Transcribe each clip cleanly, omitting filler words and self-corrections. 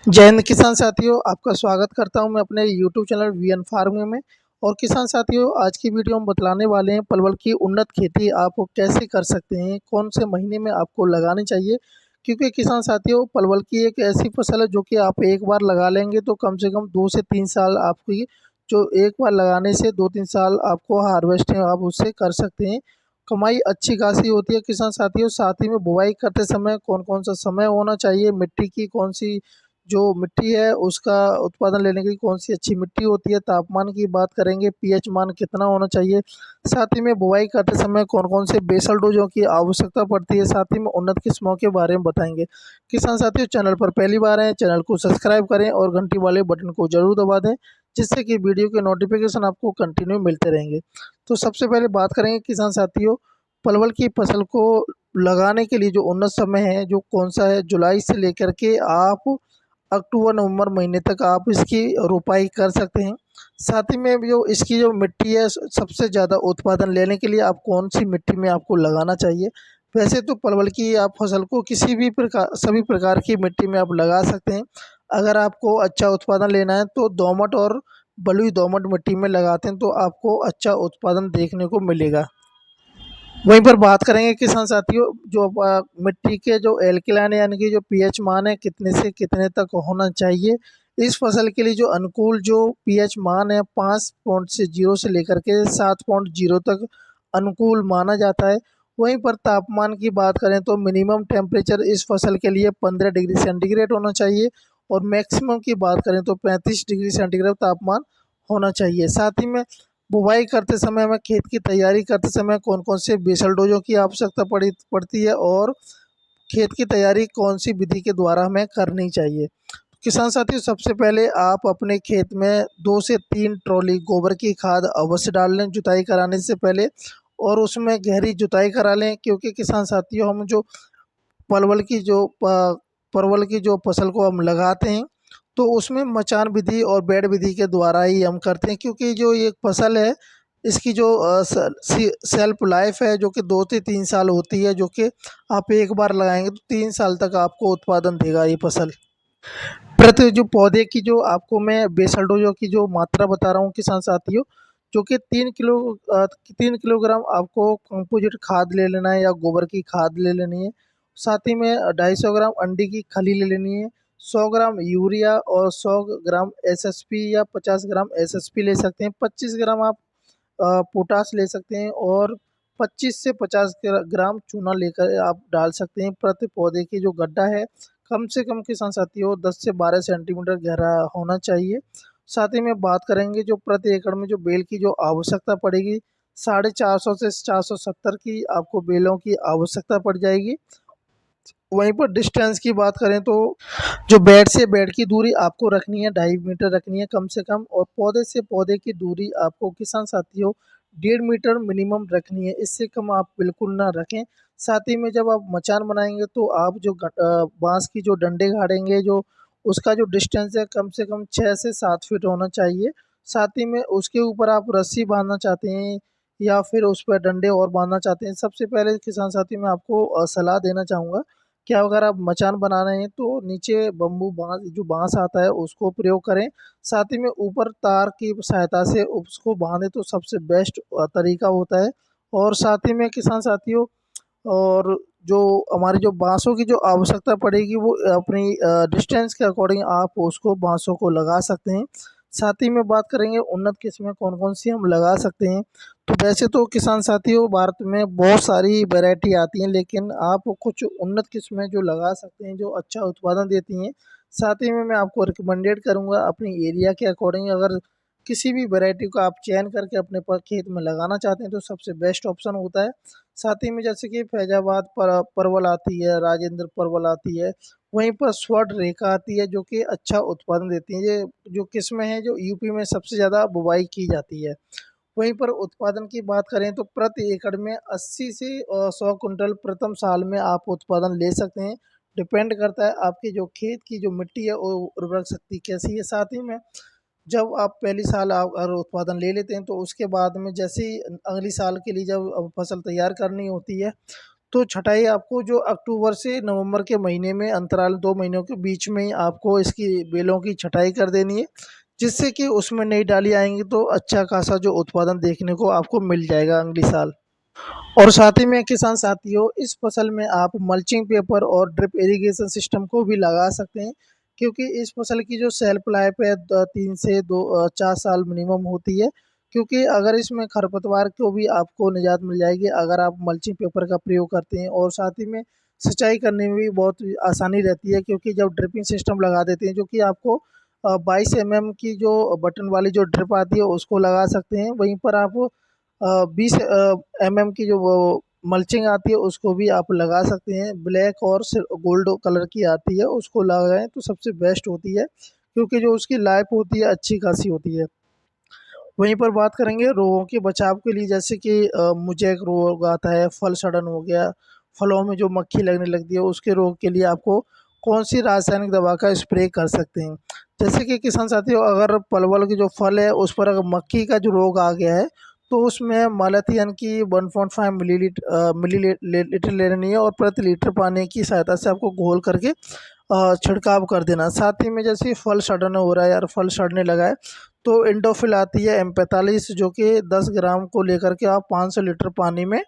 जय हिंद किसान साथियों, आपका स्वागत करता हूं मैं अपने यूट्यूब चैनल वीएन फार्मिंग में। और किसान साथियों, आज की वीडियो हम बतलाने वाले हैं परवल की उन्नत खेती आप कैसे कर सकते हैं, कौन से महीने में आपको लगानी चाहिए। क्योंकि किसान साथियों, परवल की एक ऐसी फसल है जो कि आप एक बार लगा लेंगे तो कम से कम 2 से 3 साल आपकी जो एक बार लगाने से 2-3 साल आपको हार्वेस्टिंग आप उससे कर सकते हैं। कमाई अच्छी खासी होती है किसान साथियों। साथ ही में बुवाई करते समय कौन कौन सा समय होना चाहिए, मिट्टी की कौन सी जो मिट्टी है उसका उत्पादन लेने के लिए कौन सी अच्छी मिट्टी होती है, तापमान की बात करेंगे, पीएच मान कितना होना चाहिए। साथ ही में बुवाई करते समय कौन कौन से बेसल डोजों की आवश्यकता पड़ती है, साथ ही में उन्नत किस्मों के बारे में बताएंगे। किसान साथियों, चैनल पर पहली बार आए, चैनल को सब्सक्राइब करें और घंटी वाले बटन को जरूर दबा दें, जिससे कि वीडियो के नोटिफिकेशन आपको कंटिन्यू मिलते रहेंगे। तो सबसे पहले बात करेंगे किसान साथियों, परवल की फसल को लगाने के लिए जो उन्नत समय है जो कौन सा है, जुलाई से लेकर के आप अक्टूबर नवंबर महीने तक आप इसकी रोपाई कर सकते हैं। साथ ही में जो इसकी जो मिट्टी है, सबसे ज़्यादा उत्पादन लेने के लिए आप कौन सी मिट्टी में आपको लगाना चाहिए। वैसे तो परवल की आप फसल को किसी भी प्रकार सभी प्रकार की मिट्टी में आप लगा सकते हैं। अगर आपको अच्छा उत्पादन लेना है तो दोमट और बलुई दोमट मिट्टी में लगाते हैं तो आपको अच्छा उत्पादन देखने को मिलेगा। वहीं पर बात करेंगे किसान साथियों, जो मिट्टी के जो एल्कलाइन यानी कि जो पीएच मान है कितने से कितने तक होना चाहिए। इस फसल के लिए जो अनुकूल जो पीएच मान है 5.0 से लेकर के 7.0 तक अनुकूल माना जाता है। वहीं पर तापमान की बात करें तो मिनिमम टेम्परेचर इस फसल के लिए 15 डिग्री सेंटीग्रेड होना चाहिए और मैक्सिमम की बात करें तो 35 डिग्री सेंटीग्रेड तापमान होना चाहिए। साथ ही में बुवाई करते समय, हमें खेत की तैयारी करते समय कौन कौन से बेसल डोजों की आवश्यकता पड़ती है और खेत की तैयारी कौन सी विधि के द्वारा हमें करनी चाहिए। किसान साथियों, सबसे पहले आप अपने खेत में 2 से 3 ट्रॉली गोबर की खाद अवश्य डाल लें जुताई कराने से पहले, और उसमें गहरी जुताई करा लें। क्योंकि किसान साथियों, हम जो परवल की जो परवल की जो फसल को हम लगाते हैं तो उसमें मचान विधि और बेड विधि के द्वारा ही हम करते हैं। क्योंकि जो ये फसल है इसकी जो सेल्फ लाइफ है जो कि 2 से 3 साल होती है, जो कि आप एक बार लगाएंगे तो 3 साल तक आपको उत्पादन देगा ये फसल। प्रति जो पौधे की जो आपको मैं बेसल डोजों की जो मात्रा बता रहा हूँ किसान साथियों, जो कि 3 किलोग्राम आपको कंपोजिट खाद ले लेना है या गोबर की खाद ले लेनी है। साथ ही में 250 ग्राम अंडे की खली ले लेनी है, 100 ग्राम यूरिया और 100 ग्राम एसएसपी या 50 ग्राम एसएसपी ले सकते हैं, 25 ग्राम आप पोटाश ले सकते हैं और 25 से 50 ग्राम चूना लेकर आप डाल सकते हैं। प्रति पौधे की जो गड्ढा है कम से कम किसान साथियों 10 से 12 सेंटीमीटर गहरा होना चाहिए। साथ ही में बात करेंगे जो प्रति एकड़ में जो बेल की जो आवश्यकता पड़ेगी, 450 से 470 की आपको बेलों की आवश्यकता पड़ जाएगी। वहीं पर डिस्टेंस की बात करें तो जो बेड से बेड की दूरी आपको रखनी है, 2.5 मीटर रखनी है कम से कम, और पौधे से पौधे की दूरी आपको किसान साथियों 1.5 मीटर मिनिमम रखनी है, इससे कम आप बिल्कुल ना रखें। साथ ही में जब आप मचान बनाएंगे तो आप जो बांस की जो डंडे गाड़ेंगे, जो उसका जो डिस्टेंस है कम से कम 6 से 7 फीट होना चाहिए। साथ ही में उसके ऊपर आप रस्सी बांधना चाहते हैं या फिर उस पर डंडे और बांधना चाहते हैं, सबसे पहले किसान साथी मैं आपको सलाह देना चाहूँगा कि अगर आप मचान बना रहे हैं तो नीचे बम्बू बांस जो बांस आता है उसको प्रयोग करें। साथ ही में ऊपर तार की सहायता से उसको बांधे तो सबसे बेस्ट तरीका होता है। और साथ ही में किसान साथियों, और जो हमारी जो बांसों की जो आवश्यकता पड़ेगी वो अपनी डिस्टेंस के अकॉर्डिंग आप उसको बांसों को लगा सकते हैं। साथ ही में बात करेंगे उन्नत किस्में कौन कौन सी हम लगा सकते हैं। तो वैसे तो किसान साथियों, भारत में बहुत सारी वैरायटी आती हैं, लेकिन आप कुछ उन्नत किस्में जो लगा सकते हैं जो अच्छा उत्पादन देती हैं। साथ ही में मैं आपको रिकमेंडेड करूंगा अपनी एरिया के अकॉर्डिंग, अगर किसी भी वैरायटी को आप चयन करके अपने खेत में लगाना चाहते हैं तो सबसे बेस्ट ऑप्शन होता है। साथ ही में जैसे कि फैजाबाद परवल आती है, राजेंद्र परवल आती है, वहीं पर स्वर्ण रेखा आती है जो कि अच्छा उत्पादन देती है। ये जो किस्में हैं जो यूपी में सबसे ज़्यादा बुवाई की जाती है। वहीं पर उत्पादन की बात करें तो प्रति एकड़ में 80 से 100 कुंटल प्रथम साल में आप उत्पादन ले सकते हैं। डिपेंड करता है आपकी जो खेत की जो मिट्टी है वो उर्वरक शक्ति कैसी है। साथ ही में जब आप पहली साल आप अगर उत्पादन ले लेते हैं तो उसके बाद में जैसे ही अगली साल के लिए जब अब फसल तैयार करनी होती है तो छँटाई आपको जो अक्टूबर से नवंबर के महीने में अंतराल 2 महीनों के बीच में ही आपको इसकी बेलों की छँटाई कर देनी है, जिससे कि उसमें नई डाली आएँगी तो अच्छा खासा जो उत्पादन देखने को आपको मिल जाएगा अगली साल। और साथ ही में किसान साथियों, इस फसल में आप मल्चिंग पेपर और ड्रिप इरिगेशन सिस्टम को भी लगा सकते हैं, क्योंकि इस फसल की जो शेल्फ लाइफ है 3 से 4 साल मिनिमम होती है। क्योंकि अगर इसमें खरपतवार को भी आपको निजात मिल जाएगी अगर आप मल्चिंग पेपर का प्रयोग करते हैं, और साथ ही में सिंचाई करने में भी बहुत आसानी रहती है, क्योंकि जब ड्रिपिंग सिस्टम लगा देते हैं जो कि आपको 22 की जो बटन वाली जो ड्रिप आती है उसको लगा सकते हैं। वहीं पर आप 20 की जो वो मल्चिंग आती है उसको भी आप लगा सकते हैं। ब्लैक और गोल्ड कलर की आती है, उसको लगाएं तो सबसे बेस्ट होती है, क्योंकि जो उसकी लाइफ होती है अच्छी खासी होती है। वहीं पर बात करेंगे रोगों के बचाव के लिए, जैसे कि मुजैक रोग आता है, फल सड़न हो गया, फलों में जो मक्खी लगने लगती है, उसके रोग के लिए आपको कौन सी रासायनिक दवा का स्प्रे कर सकते हैं। जैसे कि किसान साथियों, अगर परवल की जो फल है उस पर अगर मक्खी का जो रोग आ गया है तो उसमें मालाथियन की 1.5 मिलीलीटर लेनी है, और प्रति लीटर पानी की सहायता से आपको घोल करके छिड़काव कर देना। साथ ही में जैसे फल सड़न हो रहा है यार, फल सड़ने लगा है, तो इंडोफिल आती है M45 जो कि 10 ग्राम को लेकर के आप 500 लीटर पानी में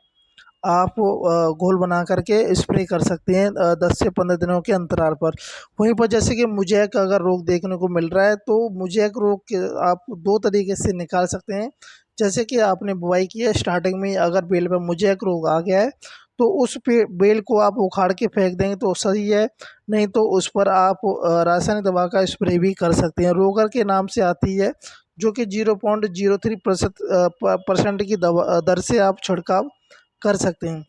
आप घोल बना करके स्प्रे कर सकते हैं 10 से 15 दिनों के अंतराल पर। वहीं पर जैसे कि मुजैक अगर रोग देखने को मिल रहा है तो मुजैक रोग के आप 2 तरीके से निकाल सकते हैं। जैसे कि आपने बुआई की है, स्टार्टिंग में अगर बेल पे मुजैक रोग आ गया है तो उस पे बेल को आप उखाड़ के फेंक देंगे तो सही है, नहीं तो उस पर आप रासायनिक दवा का स्प्रे भी कर सकते हैं। रोगर के नाम से आती है, जो कि 0.03% की दवा दर से आप छिड़काव कर सकते हैं।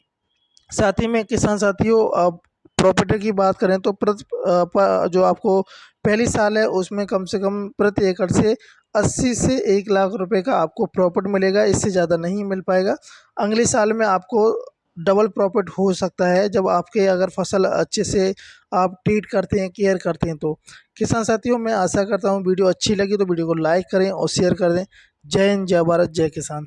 साथ ही में किसान साथियों, अब प्रॉफिट की बात करें तो जो आपको पहली साल है उसमें कम से कम प्रति एकड़ से 80 से 1 लाख रुपए का आपको प्रॉफिट मिलेगा, इससे ज़्यादा नहीं मिल पाएगा। अगले साल में आपको डबल प्रॉफिट हो सकता है जब आपके अगर फसल अच्छे से आप ट्रीट करते हैं, केयर करते हैं तो। किसान साथियों, मैं आशा करता हूँ वीडियो अच्छी लगी तो वीडियो को लाइक करें और शेयर कर दें। जय हिंद, जय भारत, जय किसान।